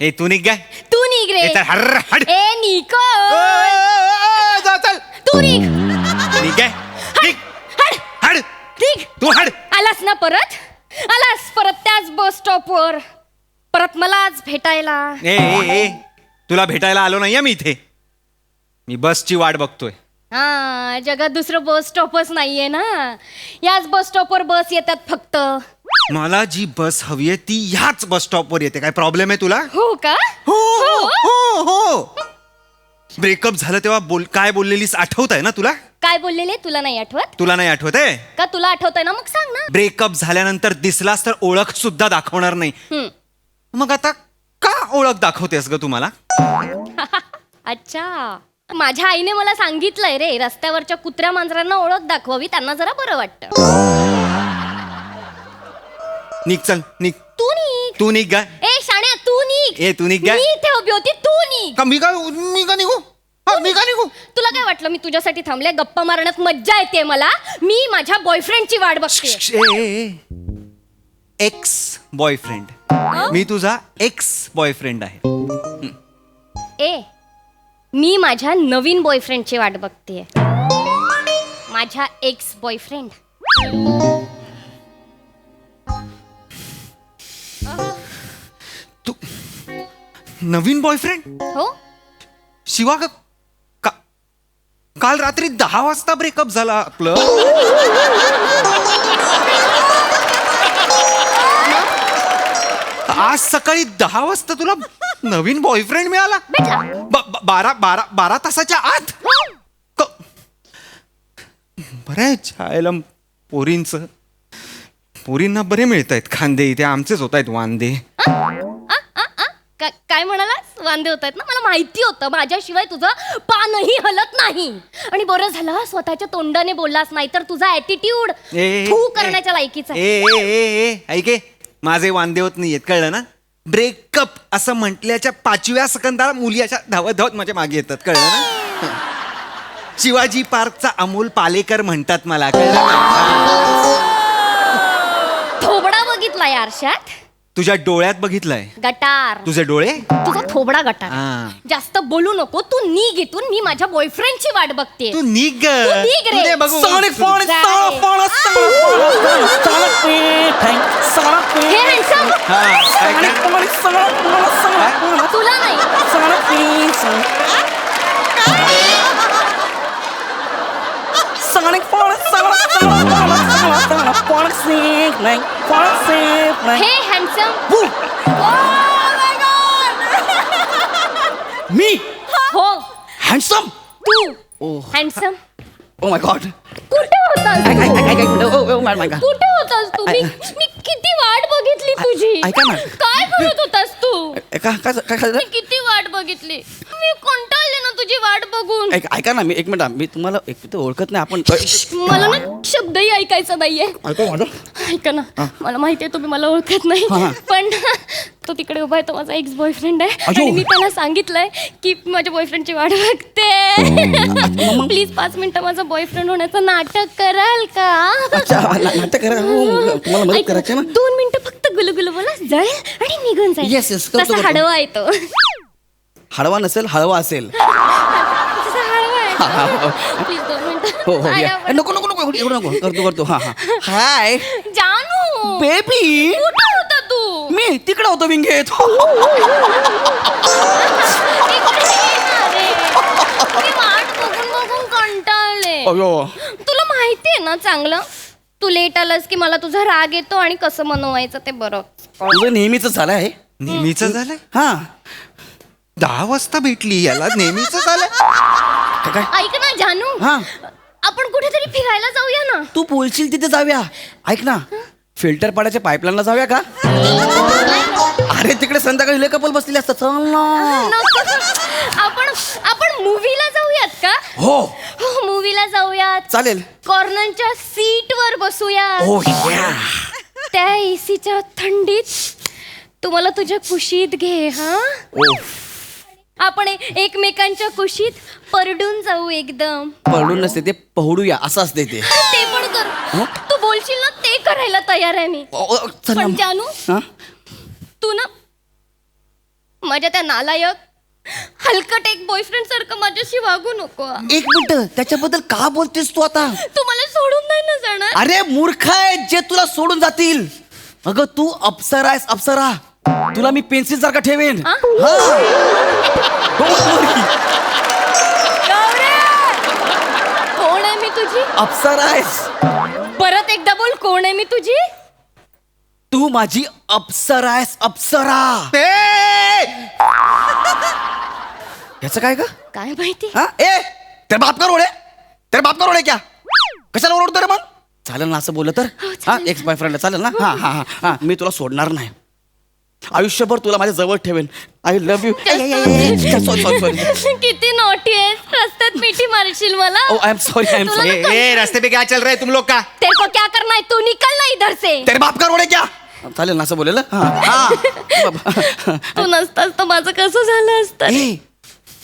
ए तू निघ काय तू निघ रे. ए निको चल तू निघ. निघ काय निघ हड निघ. तू हड. आलास ना परत. आलास परत त्याच बस स्टॉपवर परत मलाच भेटायला. ए ए ए तुला भेटायला आलो नाहीये मी इथे. मी बसची वाट बघतोय. हा जगात दुसरं बस स्टॉपच नाहीये ना. याच बस स्टॉपवर बस येतात फक्त. मला जी बस हवी आहे ती ह्याच बस स्टॉपवर येते. काय प्रॉब्लेम आहे तुला? हो का? हो हो हो. ब्रेकअप झालं तेव्हा काय बोललेलीस आठवत आहे ना तुला? काय बोललेले तुला नाही आठवत? तुला नाही आठवत आहे का? तुला आठवतंय ना? मग सांग ना. ब्रेकअप झाल्यानंतर दिसलास तर ओळख सुद्धा दाखवणार नाही. मग आता का ओळख दाखवतेस ग तुम्हाला? अच्छा माझ्या आईने मला सांगितलंय रे रस्त्यावरच्या कुत्र्या मांजरांना ओळख दाखवावी त्यांना जरा बरं वाटतं. निघ चल निघ. तू निघ. तू निघ गा. ए शाण्या तू निघ. ए तू निघ गा. मी इथे उभी होती तू निघ. का मी का निघू? मी का निघू? तुला काय वाटलं मी तुझ्यासाठी थांबले? गप्पा मारण्यात मज्जा येते मला. मी माझ्या बॉयफ्रेंडची वाट बघते. Ex boyfriend. मी तुझा एक्स बॉयफ्रेंड आहे. ए मी माझ्या नवीन बॉयफ्रेंडची वाट बघते. माझ्या एक्स बॉयफ्रेंड. तू नवीन बॉयफ्रेंड? हो शिवा काल रात्री 10 वाजता ब्रेकअप झाला आपलं. आज सकाळी 10 वाजता तुला नवीन बॉयफ्रेंड मिळाला? भेटला. 12 तासाच्या आत? बरं आहे छायला पोरींना बरे मिळत आहेत खांदे. इथे आमचेच होत आहेत वांदे. काय म्हणालास? वांदे होत आहेत ना? मला माहिती होतं माझ्याशिवाय तुझं पानही हलत नाही. आणि बरं झालं स्वतःच्या तोंडाने बोललास नाही तर तुझा ऍटिट्यूड करण्याच्या लायकीचा. ऐके माझे वांदे होत नाहीयेत कळलं ना? ब्रेकअप असं म्हटल्याच्या 5व्या सेकंदाला मुली अशा धावत धावत माझ्या मागे येतात कळलं ना? शिवाजी पार्कचा अमोल पालेकर म्हणतात मला कळलं ना? थोबडा बघितलाय आरशात? तुझ्या डोळ्यात बघितलंय. गटार. तुझे डोळे? तुझा थोबडा गटार. जास्त बोलू नको. तू निघ इथून. मी माझ्या बॉयफ्रेंडची वाट बघते. तू निघ रे. बघू. हे handsome. तुला नाही. हे handsome. मी हो हँडसम. तू handsome. Oh my God. कुठे होतास तू? माय गॉड. कुठे होतास तू? मी किती वाट बघितली तुझी. ऐका ना. काय करत होतास तू? काय मी किती वाट बघितली. मी कंटाळले ना तुझी वाट बघून. ऐका ना. मी एक मिनिट. मी तुम्हाला एक ओळखत नाही. आपण मला ना शब्दही ऐकायचा नाहीये. ऐका ना. मला माहितीये तुम्ही मला ओळखत नाही पण तो तिकडे उभा आहे तो माझा एक्स बॉयफ्रेंड आहे. आणि मी त्याला सांगितलंय की माझ्या बॉयफ्रेंडची वाट बघते. प्लीज 5 मिनिटं माझा बॉयफ्रेंड होण्याचं नाटक कराल का? नाटक करा. तुम्हाला मदत करायची ना. 2 मिनिटं फक्त गुलगुल बोला जळेल आणि निघून जाईल. Yes, yes, करतो, तसा करतो. हळवा आहे तो. हळवा नसेल हळवा असेल. तसा हळवा आहे. प्लीज 2 मिनिटं. हो हो. नको नको नको एवढं नको. करतो. हा हाय जानू बेबी. कुठे होता तू? मी तिकडे होतो विंगेत. मी वाट बघून कंटाळले. तुला माहितीये ना चांगलं तू लेट आलास की मला तुझा राग येतो आणि कसं मनवायचं ते बरं. तुझं नेहमीच झालंय. नेहमीच झालंय. हा 10 वाजता भेटली याला नेहमीच झालंय. ऐक ना जानू. हा आपण कुठेतरी फिरायला जाऊया ना. तू बोलशील तिथे जाऊया. ऐक ना फिल्टर पाण्याच्या पाईपलाईनला जाऊया का? अरे तिकडे संध्याकाळी लय कपल बसलेले असतात. चल ना. आपण मूवीला जाऊयात का? हो मूवीला जाऊयात. चालेल. कॉर्नरच्या सीट वर बसूयात. हो या. त्या एसीच्या थंडीत तुम्हाला तुझ्या कुशीत घे. हा आपण एकमेकांच्या कुशीत परडून जाऊ. एकदम पडून नसते ते पहुडूया असं असते ते. ते पण कर. तू बोलशील ना ते करायला तयार आहे मी. पण जानू तू ना माझ्या त्या नालायक हलकट एक बॉयफ्रेंड सारखं माझ्याशी वागू नको. एक मिनिट, त्याच्याबद्दल का बोलतेस तू आता? तू मला सोडून नाही ना जाणार. अरे मूर्ख आहे, जे तुला सोडून जातील. अगं तू अप्सरा आहेस, अप्सरा. तुला मी पेन्सिल सारखा ठेवेन. हा? हा. Don't worry. कोण आहे मी तुझी? अप्सरा आहेस. परत एकदा बोल, कोण आहे मी तुझी? तू माझी अप्सरा आहेस, अप्सरा. याचं काय ग? काय माहिती? हा ए तेरे बाप का रोड है? तेरे बाप का रोड है क्या? कशाला ओरडतो रे मग? चालेल ना असं बोललं तर? हा एक्स बॉयफ्रेंड चालेल ना? हा हा हा हा मी तुला सोडणार नाही. आयुष्यभर तुला माझ्या जवळ ठेवेन. I love you. सॉरी. किती नॉटी आहेस. रस्त्यात मिठी मारशील मला. Oh I am sorry, I am तुला सॉरी. नको- ए रास्ते पे क्या चल रहा है तुम लोग का? तेरे को क्या करना है? तू निकल ना इधर से. तेरे बाप का रोड है क्या? चालेल ना असं बोलेल. हा हा. तू नसतास तर माझं कसं झालं असतं. ए,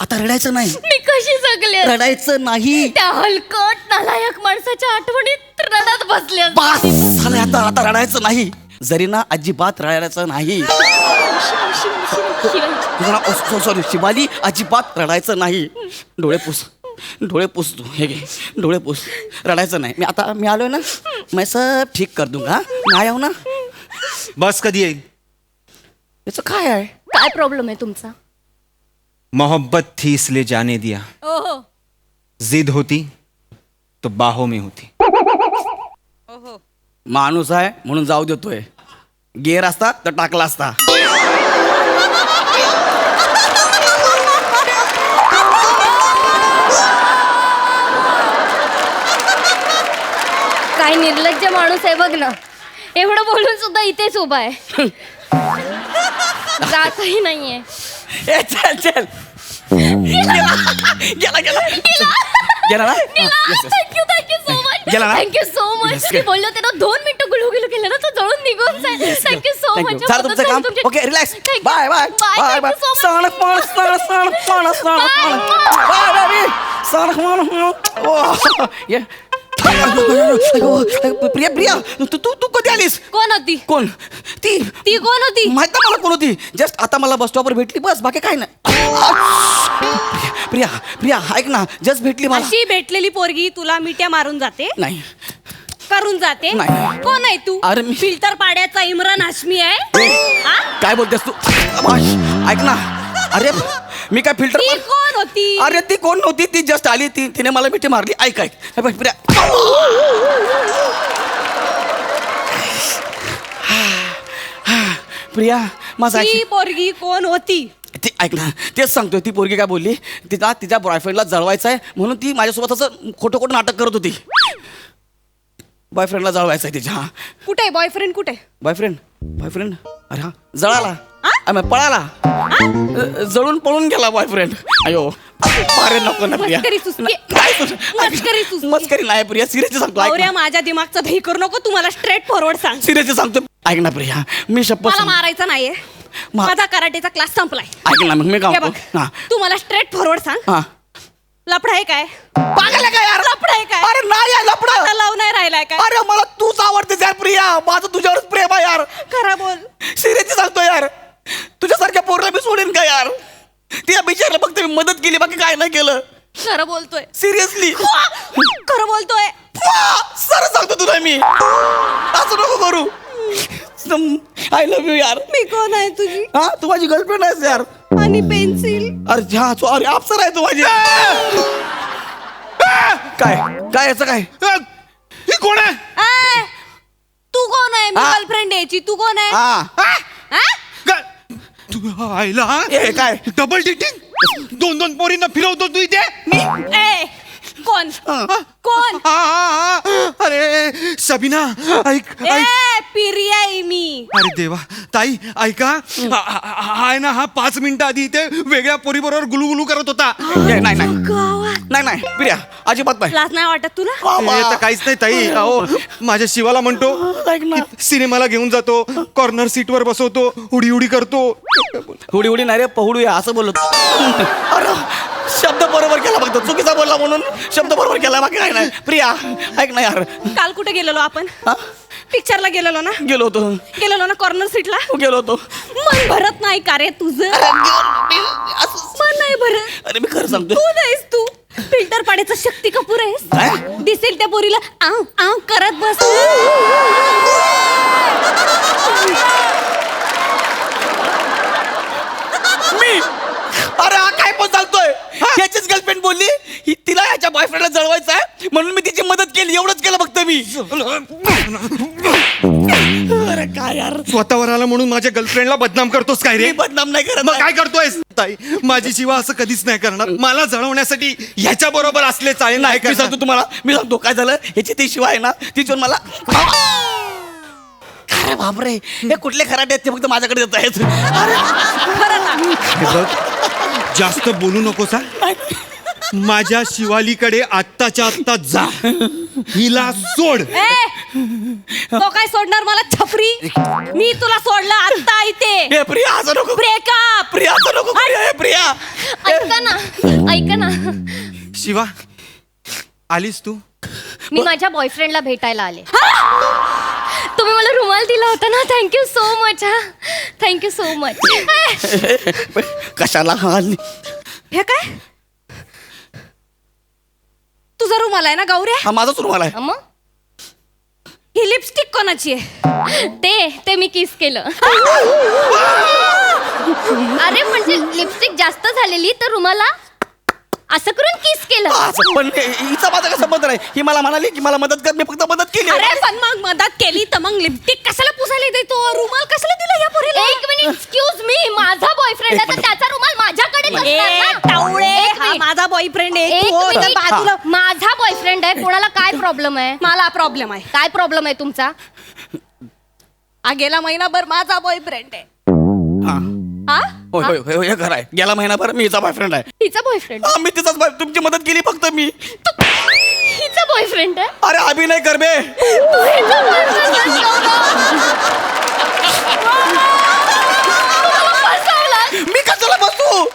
आता रडायचं नाही. मी कशी जगले असते? रडायचं नाही. त्या हलकट नालायक माणसाच्या आठवणीत रडत बसले असते. बास झालं आता, आता रडायचं नाही. जरी ना अजिबात रडायचं नाही. सॉरी शिवाली, अजिबात रडायचं नाही. डोळे पुस, डोळे पुस तू. हे घे डोळे पुस. रडायचं नाही. मी आलोय ना, मैं सब ठीक कर दूंगा. मी आया हूं ना. बस कधी येईल? याचं काय आहे? काय प्रॉब्लेम आहे तुमचा? मोहब्बत थी इसलिए जाने दिया, ओहो. जिद होती तो बाहों में होती. माणूस आहे म्हणून जाऊ देतोय. गेअर असता तर टाकला असता. काय निर्लज्ज माणूस आहे बघ ना. एवढं बोलून सुद्धा इथेच उभा आहे. जातही नाहीये. ए चल चल. गेला गेला गेला ना. Thank you so much. गेला ना? Thank you so much. Yes, तुम्ही बोललो ते ना 2 मिनिटं गुलू केलं ना, तो जळून निघून जाईल. Thank you so Thank much. you. झालं तुमचं काम. Okay relax. Bye bye bye bye. सण पण सण सण पण सण पण. Bye bye. सण पण. ओ ये. प्रिया प्रिया तू तू तू कधी आलीस? कोण होती? कोण? ती ती कोण होती? माहित नाही मला कोण होती. जस्ट आता मला बस स्टॉपवर भेटली, बस बाकी काय नाही. प्रिया प्रिया ऐक ना, जस्ट भेटली मला. अशी भेटलेली पोरगी तुला मिट्या मारून जाते, नाही करून जाते. नाही. कोण आहे तू? अरे मी- फिल्टर पाड्याचा इम्रान हाशमी आहे. हा? काय बोलतेस तू? ऐक ना, अरे मी काय फिल्टर. ती कोण होती? अरे ती कोण नव्हती, ती जस्ट आली. तिने मला मिठी मारली. ऐक ऐक हे बघ, प्रिया. प्रिया माझा ती पोरगी कोण होती? ती ऐक ना, तेच सांगतोय. ती पोरगी काय बोलली, तिच्या बॉयफ्रेंडला जळवायचं आहे म्हणून ती माझ्यासोबत असं खोटं खोटं नाटक करत होती. बॉयफ्रेंडला जळवायचं आहे तिच्या. हा कुठे बॉयफ्रेंड? कुठे? बॉयफ्रेंड बॉयफ्रेंड अरे हा जळाला. हा? पळाला. जळून पळून गेला बॉयफ्रेंड. अयो अरे नको ना प्रिया. मस्करी सुचली. काय तुझं? मस्करी सुचली. मस्करी नाही प्रिया, सिरियसली सांगतो. ऐक गौऱ्या, ना. माझ्या दिमागचा दही करू नको. तू मला स्ट्रेट फॉरवर्ड सांग. सिरियसली सांगतो. ऐक ना प्रिया, मी शपथ मला सांग- मारायचं नाहीये. माझा कराटेचा क्लास संपलाय. ऐक ना, मग मी हे काय बघ, हा तू मला स्ट्रेट फॉरवर्ड सांग. हा लफडा आहे काय? पागल आहे का यार? लफडा आहे काय? अरे नाही आहे लफडं. आता लव नाही राहिलाय काय? अरे मला तूच आवडतेस यार प्रिया. माझं तुझ्यावरच प्रेम आहे यार. खरा बोल. सिरियसली सांगतो यार, तुझ्यासारख्या पोरला मी सोडेन का यार? तिला बिचारलं फक्त मी मदत केली, बाकी काय नाही केलं. खरं बोलतोय. सिरियसली खरं बोलतोय. सर सांगतो तुला मी. असं नको करू. आय लव्ह यू यार. मी कोण आहे तुझी? हा तू माझी गर्लफ्रेंड आहेस यार. आणि पेन्सिल? अरे हा अरे अप्सर आहे तू माझी. काय काय याचं काय? ही कोण आहे? तू कोण आहे? मी हा. गर्लफ्रेंड याची. तू कोण आहे? हा हा? तू आईला हा? ए, काय? Double dating? 2 पोरींना फिरवतो तू इथे? ए, कोण? कोण? अरे सबीना ऐक ऐक. ए, पिरिया आहे मी. अरे देवा ताई ऐका. आहे ना हा 5 मिनिटं आधी इथे वेगळ्या पोरीबरोबर गुलुगुलू करत होता. नाही नाही गावात नाही नाही प्रिया, अजिबात नाही. लाज नाही वाटत तुला? हे तर काहीच नाही ताई. अहो माझ्या शिवाला म्हणतो, ऐक ना. सिनेमाला घेऊन जातो, कॉर्नर सीट वर बसवतो, उडी उडी करतो. उडी उडी नाही रे, पहुडूया असं बोलत. अरे शब्द बरोबर केला, फक्त चुकीचा बोलला म्हणून शब्द बरोबर केला, बाकी काय नाही. प्रिया ऐक ना यार. काल कुठे गेलेलो आपण? हा? पिक्चरला गेलेलो ना गेलो होतो कॉर्नर सीटला गेलो होतो मन भरत नाही का रे तुझं मन नाही भरत. अरे मी खरं सांगतो तू नाहीस तू फिल्टर पाण्याचा शक्ती कपूर आहेस. दिसेल त्या पोरीला आव आव करत बस. मी अरे हा काय पण सांगतोय याचीच गर्लफ्रेंड बोलली तिला याच्या बॉयफ्रेंडला जळवायचं आहे म्हणून मी तिची मदत केली एवढंच केलं फक्त मी. अरे काय यार स्वतःवर आला म्हणून माझ्या गर्लफ्रेंडला बदनाम करतोस काय रे? मी बदनाम नाही करत. मग काय करतोयस ताई? माझी शिवा असं कधीच नाही करणार. मला जळवण्यासाठी ह्याच्या बरोबर असले चाळे नाही मी सांगतो तुम्हाला मी सांगतो काय झालं ह्याची ती शिवाय ना तिच्यावर मला अरे बापरे हे कुठले खराटे आहेत ते फक्त माझ्याकडे येत आहेत. हे बघ, जास्त बोलू नकोस हा. माझ्या शिवालीकडे आत्ताच्या आत्ता जा, हिला सोड. तो काय सोडणार मला छपरी? मी तुला सोडलं आता इथे. हे प्रिया असं नको ब्रेकअप. प्रिया असं नको प्रिया हे प्रिया ऐका ना शिवा आलीस तू? मी माझ्या बॉयफ्रेंडला भेटायला आले. तुम्ही मला रुमाल दिला होता ना, थँक्यू सो मच. हा थँक्यू सो मच. कशाला हे काय तुझा रुमाल आहे ना गौऱ्या? हा माझाच रुमाल आहे. मग ही लिपस्टिक कोणाची आहे? ते मी किस केलं. अरे म्हणजे लिपस्टिक जास्त झालेली तर रुमाला असं करून किस केलं. पण हिचा माझा काय संबंध नाही. ही मला म्हणाली की मला मदत कर मी फक्त मदत केली. अरे पण मग मदत केली तर मग लिपस्टिक कशाला पुसायला देतो? रुमाल कशाला दिला या पोरीला? एक मिनिट एक्सक्यूज मी, माझा बॉयफ्रेंड आहे तर त्याचा रुमाल माझ्याकडे ए, टावळे, हा माझा बॉयफ्रेंड आहे. एक तू हो, तर मिनिट. बाजूला. माझा बॉयफ्रेंड आहे, कोणाला काय प्रॉब्लेम आहे? मला प्रॉब्लेम आहे. काय प्रॉब्लेम आहे तुमचा? हा गेला महिनाभर माझा बॉयफ्रेंड आहे. हा हा होय होय होय हे खरं आहे. गेला महिनाभर मी हिचा बॉयफ्रेंड आहे. हिचा बॉयफ्रेंड मी तिचाच तुमची मदत केली फक्त मी. हिचा बॉयफ्रेंड आहे. अरे अभिनय कर बे. तू हिचा boyfriend आहेस का? फसवलास. मी कशाला बसू?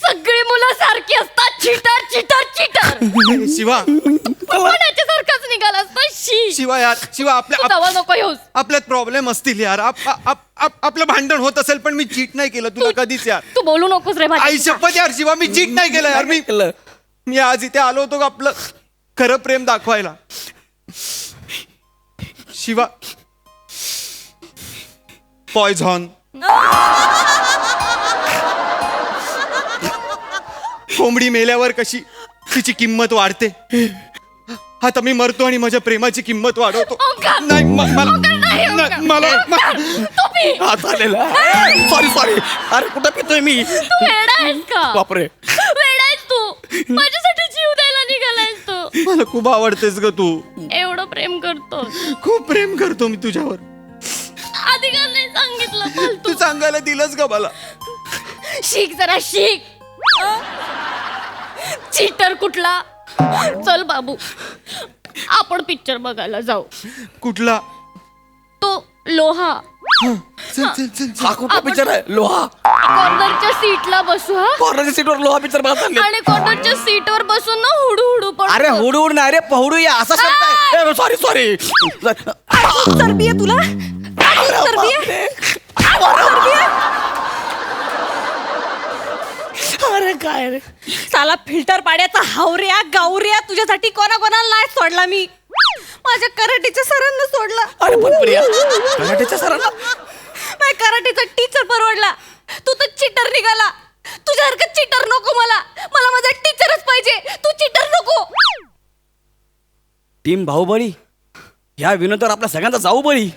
सगळी मुलं सारखी असतात. Cheater cheater cheater. शिवा कोणाच्यासारखाच निघाला असता. शी शिवा यार, शिवा तू दवा नको येऊस. आपल्यात प्रॉब्लेम असतील यार. आपलं भांडण होत असेल पण मी चीट नाही केलं तुला कधीच यार. तू बोलू नकोस रे माझ्या. आई शपथ यार शिवा, मी चीट नाही केलं यार. मी आज इथे आलो होतो आपलं खरं प्रेम दाखवायला. शिवा पॉयझॉन कोंबडी मेल्यावर कशी तिची किंमत वाढते, आता मी मरतो आणि माझ्या प्रेमाची किंमत वाढवतो. ओंकार! नाही ओंकार, नाही, ओंकार. तू पी. हा चालेल सॉरी अरे कुठं पितोय मी? तू वेडा आहेस का? बापरे वेडा आहेस तू. माझ्यासाठी जीव द्यायला निघालायस तू. मला खूप आवडतेस ग तू. एवढं प्रेम करतो. खूप प्रेम करतो मी तुझ्यावर. आधी का नाही सांगितलं तू फालतू? सांगायला दिलंस का मला? शिक जरा शिक. चीटर कुठला. चल बाबू आपण पिक्चर बघायला जाऊ. कुठला? तो लोहा. चल चल चल हा कुठला पिक्चर आहे? लोहा. कॉर्नरच्या सीटला बसू. हा कॉर्नरच्या सीटवर लोहा पिक्चर बघत चालले. आणि कॉर्नरच्या सीटवर बसून ना हुडू हुडू पण. अरे हुडूड नाही रे पहुडू या असा शब्द आहे. सॉरी चरबी आहे तुला? चरबी आहे? चरबी आहे? अरे काय रे साला फिल्टर पाड्याचा हावऱ्या गावऱ्या तुझ्यासाठी कोणाला नाही सोडला मी. माझ्या कराटेच्या सरांना सोडला. अरे पण प्रिया कराटेच्या सरांना माझ्या कराटेचा टीचर परवडला. तू तर चिटर निघाला. तुझ्यासारखं चिटर नको मला. मला माझा टीचरच पाहिजे. तू चिटर नको. टीम भाऊबळी ह्या विनोदावर आपल्या सगळ्यांचा जाऊ बळी.